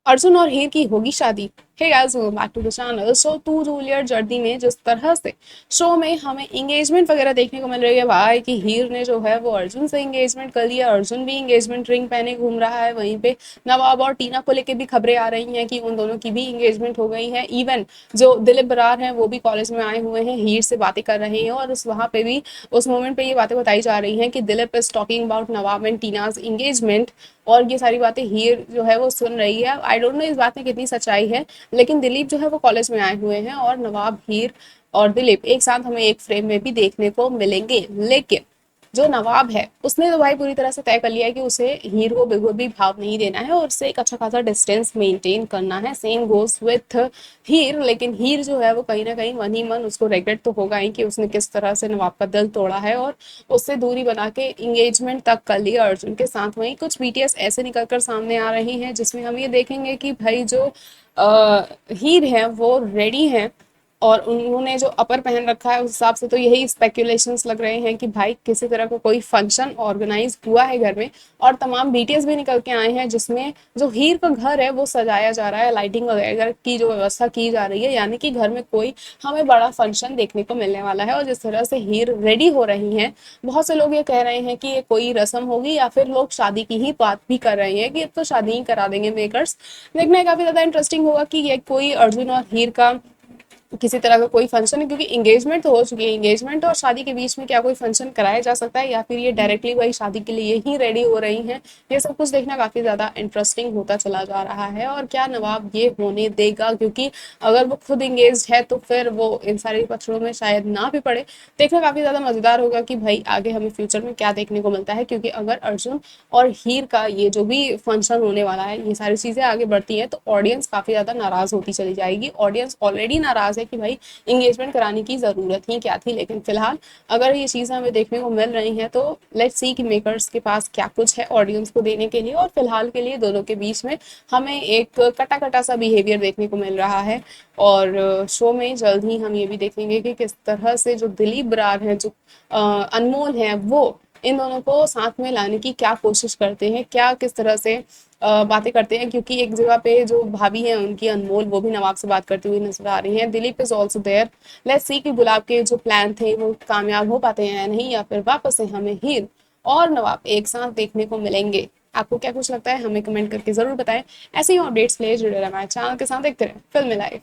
अर्जुन और हीर की होगी शादी। Hey guys, welcome back to the channel. So Tu Juliet journey में जिस तरह से शो में हमें इंगेजमेंट वगैरह देखने को मिल रही है भाई, कि हीर ने जो है वो अर्जुन से इंगेजमेंट कर लिया, अर्जुन भी इंगेजमेंट रिंग पहने घूम रहा है। वहीं पे नवाब और टीना को लेके भी खबरें आ रही हैं कि उन दोनों की भी इंगेजमेंट हो गई है। इवन जो दिलीप बरार हैं वो भी कॉलेज में आए हुए हैं, हीर से बातें कर रहे हैं, और उस वहाँ पे भी उस मोमेंट पे ये बातें बताई जा रही हैं कि Dilip is talking about Nawab and Tina's engagement. और ये सारी बातें हीर जो है वो सुन रही है। आई डोंट नो इस बात में कितनी सच्चाई है, लेकिन दिलीप जो है वो कॉलेज में आए हुए हैं और नवाब, हीर और दिलीप एक साथ हमें एक फ्रेम में भी देखने को मिलेंगे। लेकिन जो नवाब है उसने तो भाई पूरी तरह से तय कर लिया है कि उसे हीर को बिल्कुल भी भाव नहीं देना है और उससे एक अच्छा खासा डिस्टेंस मेंटेन करना है। सेम गोस विथ हीर। लेकिन हीर जो है वो कहीं ना कहीं मन ही मन उसको रिग्रेट तो होगा ही कि उसने किस तरह से नवाब का दिल तोड़ा है और उससे दूरी बना के इंगेजमेंट तक कर लिया अर्जुन के साथ। वहीं कुछ बीटीएस ऐसे निकल कर सामने आ रही हैं जिसमें हम ये देखेंगे कि भाई जो हीर है वो रेडी है, और उन्होंने जो अपर पहन रखा है उस हिसाब से तो यही स्पेक्यूलेशंस लग रहे हैं कि भाई किसी तरह का कोई फंक्शन ऑर्गेनाइज हुआ है घर में। और तमाम बीटीएस भी निकल के आए हैं जिसमें जो हीर का घर है वो सजाया जा रहा है, लाइटिंग वगैरह की जो व्यवस्था की जा रही है, यानी कि घर में कोई हमें बड़ा फंक्शन देखने को मिलने वाला है। और जिस तरह से हीर रेडी हो रही हैं, बहुत से लोग ये कह रहे हैं कि ये कोई रस्म होगी या फिर लोग शादी की ही बात भी कर रहे हैं कि अब तो शादी ही करा देंगे मेकर्स। देखना है काफी ज्यादा इंटरेस्टिंग होगा कि ये कोई अर्जुन और हीर का किसी तरह का कोई फंक्शन है, क्योंकि एंगेजमेंट तो हो चुकी है। एंगेजमेंट और शादी के बीच में क्या कोई फंक्शन कराया जा सकता है, या फिर ये डायरेक्टली वही शादी के लिए ही रेडी हो रही हैं। ये सब कुछ देखना काफी ज्यादा इंटरेस्टिंग होता चला जा रहा है। और क्या नवाब ये होने देगा, क्योंकि अगर वो खुद एंगेज है तो फिर वो इन सारे पक्षों में शायद ना भी पड़े। देखना काफी ज्यादा मजेदार होगा कि भाई आगे हमें फ्यूचर में क्या देखने को मिलता है, क्योंकि अगर अर्जुन और हीर का ये जो भी फंक्शन होने वाला है, ये सारी चीजें आगे बढ़ती हैं तो ऑडियंस काफी ज्यादा नाराज होती चली जाएगी। ऑडियंस ऑलरेडी नाराज है कि भाई इंगेजमेंट कराने की जरूरत ही क्या थी। लेकिन फिलहाल अगर ये चीजें हमें देखने को मिल रही हैं तो लेट्स सी कि मेकर्स के पास क्या कुछ है ऑडियंस को देने के लिए। और फिलहाल के लिए दोनों के बीच में हमें एक कटा कटा सा बिहेवियर देखने को मिल रहा है। और शो में जल्द ही हम ये भी देखेंगे कि किस तरह से जो दिलीप बरार हैं, जो अनमोल हैं, वो इन दोनों को साथ में लाने की क्या कोशिश करते हैं, क्या किस तरह से बातें करते हैं। क्योंकि एक जगह पे जो भाभी हैं उनकी अनमोल, वो भी नवाब से बात करती हुई नजर आ रही हैं। Dilip is also there. Let's see कि गुलाब के जो प्लान थे वो कामयाब हो पाते हैं या नहीं, या फिर वापस से हमें हीर और नवाब एक साथ देखने को मिलेंगे। आपको क्या कुछ लगता है हमें कमेंट करके जरूर बताएं। ऐसे ही अपडेट्स के लिए जुड़े रहे हमारे चैनल के साथ, देखते रहे फिल्म लाइव।